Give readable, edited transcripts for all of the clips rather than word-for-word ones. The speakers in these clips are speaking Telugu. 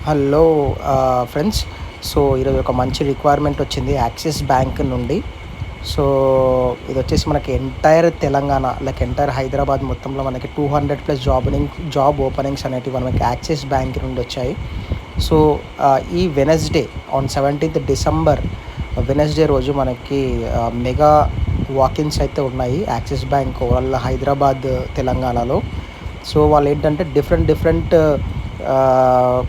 Hello friends. సో ఈరోజు ఒక మంచి రిక్వైర్మెంట్ వచ్చింది యాక్సిస్ బ్యాంక్ నుండి. సో ఇది వచ్చేసి మనకి entire Telangana like entire Hyderabad మొత్తంలో మనకి 200+ జాబ్ ఓపెనింగ్స్ అనేటివి మనకి యాక్సిస్ బ్యాంక్ నుండి వచ్చాయి. సో ఈ Wednesday on 17th December Wednesday రోజు మనకి మెగా వాకిన్స్ అయితే ఉన్నాయి యాక్సిస్ బ్యాంక్ వాళ్ళ హైదరాబాద్ తెలంగాణలో. సో వాళ్ళు ఏంటంటే డిఫరెంట్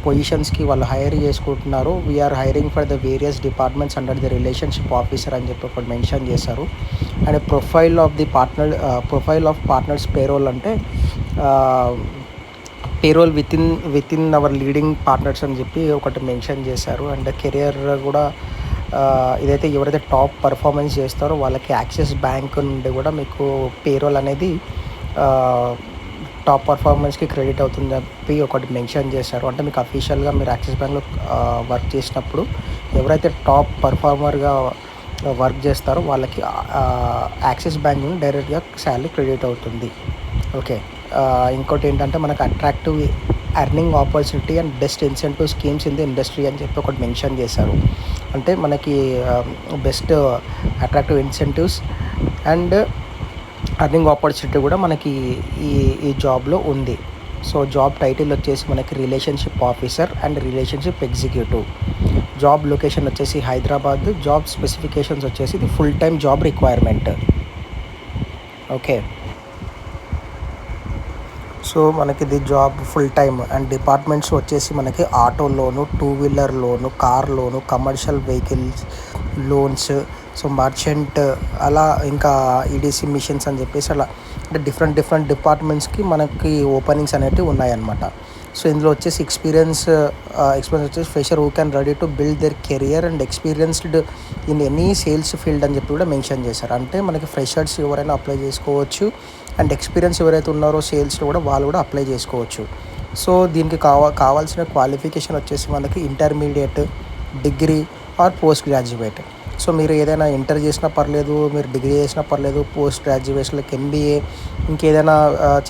పొజిషన్స్కి వాళ్ళు హైర్ చేసుకుంటున్నారు. We're hiring for the various departments under the relationship officer అని చెప్పి ఒకటి మెన్షన్ చేశారు. And profile of partners payroll అంటే payroll with in our leading partners అని చెప్పి ఒకటి మెన్షన్ చేశారు. అండ్ కెరియర్ కూడా ఇదైతే ఎవరైతే టాప్ పర్ఫార్మెన్స్ చేస్తారో వాళ్ళకి యాక్సిస్ బ్యాంక్ నుండి కూడా మీకు పేరోల్ అనేది టాప్ పర్ఫార్మెన్స్కి క్రెడిట్ అవుతుందని చెప్పి ఒకటి మెన్షన్ చేశారు. అంటే మీకు అఫీషియల్గా మీరు యాక్సిస్ బ్యాంక్లో వర్క్ చేసినప్పుడు ఎవరైతే టాప్ పర్ఫార్మర్గా వర్క్ చేస్తారో వాళ్ళకి యాక్సిస్ బ్యాంక్ నుండి డైరెక్ట్గా శాలరీ క్రెడిట్ అవుతుంది. ఓకే. ఇంకోటి ఏంటంటే మనకు attractive earning opportunity and best incentive schemes in the industry అని చెప్పి ఒకటి మెన్షన్ చేశారు. అంటే మనకి best attractive incentives and earning opportunity కూడా మనకి ఈ జాబ్లో ఉంది. సో జాబ్ టైటిల్ వచ్చేసి మనకి relationship officer and relationship executive. Job location వచ్చేసి హైదరాబాద్. జాబ్ స్పెసిఫికేషన్స్ వచ్చేసి ఇది full time job requirement. Okay. So మనకి ఇది job full time and departments వచ్చేసి మనకి auto loan, 2-wheeler loan, car loan, commercial vehicles loans, so merchant, అలా ఇంకా ఈడీసీ మిషన్స్ అని చెప్పేసి అలా అంటే డిఫరెంట్ డిపార్ట్మెంట్స్కి మనకి ఓపెనింగ్స్ అనేవి ఉన్నాయన్నమాట. సో ఇందులో వచ్చేసి ఎక్స్పీరియన్స్ వచ్చేసి fresher who can ready to build their career and experienced in any sales field అని చెప్పి కూడా మెన్షన్ చేశారు. అంటే మనకి ఫ్రెషర్స్ ఎవరైనా అప్లై చేసుకోవచ్చు అండ్ ఎక్స్పీరియన్స్ ఎవరైతే ఉన్నారో సేల్స్లో కూడా వాళ్ళు కూడా అప్లై చేసుకోవచ్చు. సో దీనికి కావాల్సిన క్వాలిఫికేషన్ వచ్చేసి మనకి intermediate, degree or post graduate. So మీరు ఏదైనా ఇంటర్ చేసినా పర్లేదు, మీరు డిగ్రీ చేసినా పర్లేదు, పోస్ట్ గ్రాడ్యుయేషన్లకు ఎంబీఏ ఇంకేదైనా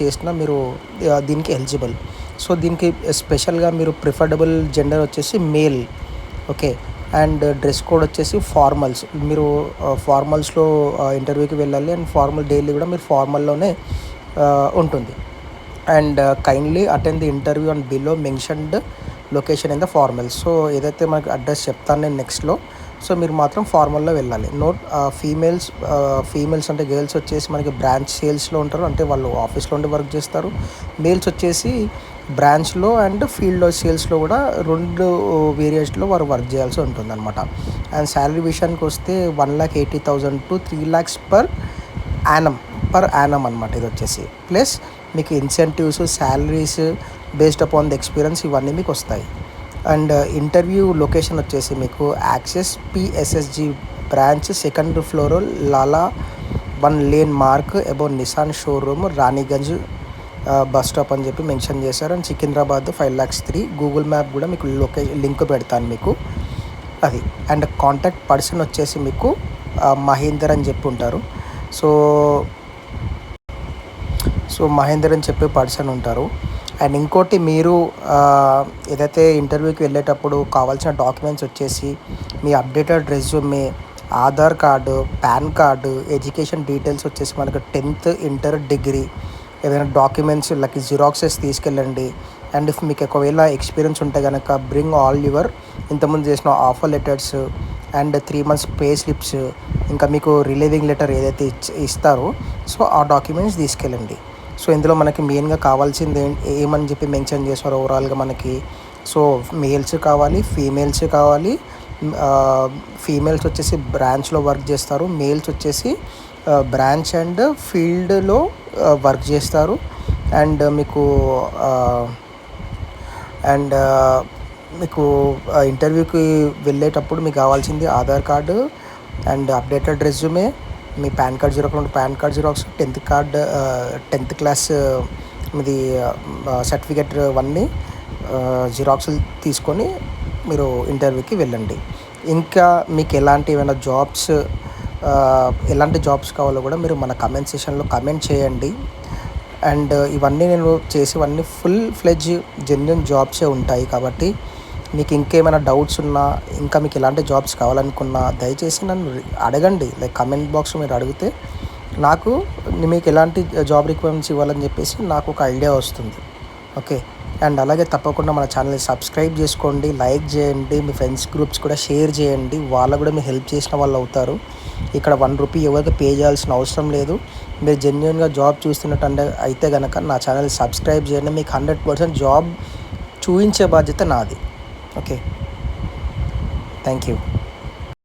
చేసినా మీరు దీనికి ఎలిజిబుల్. సో దీనికి స్పెషల్గా మీరు ప్రిఫరబుల్ జెండర్ వచ్చేసి male. Okay. And dress code వచ్చేసి ఫార్మల్స్. మీరు ఫార్మల్స్లో ఇంటర్వ్యూకి వెళ్ళాలి అండ్ ఫార్మల్ డైలీ కూడా మీరు ఫార్మల్లోనే ఉంటుంది. And kindly attend the interview and below mentioned location in the formals. So ఏదైతే మనకి అడ్రస్ చెప్తాను నేను నెక్స్ట్లో, సో మీరు మాత్రం ఫార్మల్లో వెళ్ళాలి. నోట్ ఫీమేల్స్ అంటే గర్ల్స్ వచ్చేసి మనకి బ్రాంచ్ సేల్స్లో ఉంటారు, అంటే వాళ్ళు ఆఫీస్లో ఉండి వర్క్ చేస్తారు. మేల్స్ వచ్చేసి బ్రాంచ్లో అండ్ ఫీల్డ్లో సేల్స్లో కూడా 2 వేరియేషన్లో వారు వర్క్ చేయాల్సి ఉంటుంది అనమాట. అండ్ శాలరీ విషయానికి వస్తే 1,80,000 to 3 lakhs పర్ యానం అనమాట. ఇది వచ్చేసి ప్లస్ మీకు incentives, salaries based upon the experience ఇవన్నీ మీకు వస్తాయి. అండ్ ఇంటర్వ్యూ లొకేషన్ వచ్చేసి మీకు axis PSSG branch 2nd floor లాలా 1 lane mark above Nissan showroom, Raniganj bus stop అని చెప్పి మెన్షన్ చేశారు. అండ్ సికింద్రాబాద్ 5,03,000. గూగుల్ మ్యాప్ కూడా మీకు లింక్ పెడతాను మీకు అది. అండ్ కాంటాక్ట్ పర్సన్ వచ్చేసి మీకు మహేందర్ అని చెప్పి ఉంటారు. సో మహేందర్ అని చెప్పే పర్సన్ ఉంటారు. అండ్ ఇంకోటి మీరు ఏదైతే ఇంటర్వ్యూకి వెళ్ళేటప్పుడు కావాల్సిన డాక్యుమెంట్స్ వచ్చేసి మీ updated resume, Aadhaar card, PAN card, education details వచ్చేసి మనకు 10th, ఇంటర్, డిగ్రీ ఏదైనా డాక్యుమెంట్స్ లైక్ జిరాక్సెస్ తీసుకెళ్ళండి. అండ్ ఇఫ్ మీకు ఒకవేళ ఎక్స్పీరియన్స్ ఉంటే కనుక బ్రింగ్ ఆల్ యువర్ ఇంతకుముందు చేసిన offer letters and 3 months pay slips, ఇంకా మీకు రిలీవింగ్ లెటర్ ఏదైతే ఇస్తారో సో ఆ డాక్యుమెంట్స్ తీసుకెళ్ళండి. సో ఇందులో మనకి మెయిన్గా కావాల్సింది ఏమని చెప్పి మెన్షన్ చేశారు ఓవరాల్గా మనకి. సో మేల్స్ కావాలి, ఫీమేల్స్ కావాలి. ఫీమేల్స్ వచ్చేసి బ్రాంచ్లో వర్క్ చేస్తారు, మేల్స్ వచ్చేసి బ్రాంచ్ అండ్ ఫీల్డ్లో వర్క్ చేస్తారు. అండ్ మీకు ఇంటర్వ్యూకి వెళ్ళేటప్పుడు మీకు కావాల్సింది Aadhaar card and updated resume, me pan card xerox, 10th class మీది సర్టిఫికెట్ అన్నీ జిరాక్స్లు తీసుకొని మీరు ఇంటర్వ్యూకి వెళ్ళండి. ఇంకా మీకు ఏమైనా ఎలాంటి జాబ్స్ కావాలో కూడా మీరు మన కమెంట్ సెషన్లో కమెంట్ చేయండి. అండ్ ఇవన్నీ నేను చేసేవన్నీ ఫుల్ ఫ్లెడ్జ్ జెన్యూన్ జాబ్సే ఉంటాయి కాబట్టి మీకు ఇంకేమైనా డౌట్స్ ఉన్నా, ఇంకా మీకు ఎలాంటి జాబ్స్ కావాలనుకున్నా దయచేసి నన్ను అడగండి. లైక్ కమెంట్ బాక్స్లో మీరు అడిగితే నాకు మీకు ఎలాంటి జాబ్ రిక్వైర్మెంట్స్ ఇవ్వాలని చెప్పేసి నాకు ఒక ఐడియా వస్తుంది. ఓకే. అండ్ అలాగే తప్పకుండా మన ఛానల్ని సబ్స్క్రైబ్ చేసుకోండి, లైక్ చేయండి, మీ ఫ్రెండ్స్ గ్రూప్స్ కూడా షేర్ చేయండి. వాళ్ళకు కూడా మీరు హెల్ప్ చేసిన వాళ్ళు అవుతారు. ఇక్కడ ₹1 ఎవరికి పే చేయాల్సిన అవసరం లేదు. మీరు జెన్యూన్గా జాబ్ చూస్తున్నట్టు అయితే కనుక నా ఛానల్ సబ్స్క్రైబ్ చేయండి. మీకు 100% జాబ్ చూపించే బాధ్యత నాది. ఓకే. Thank you.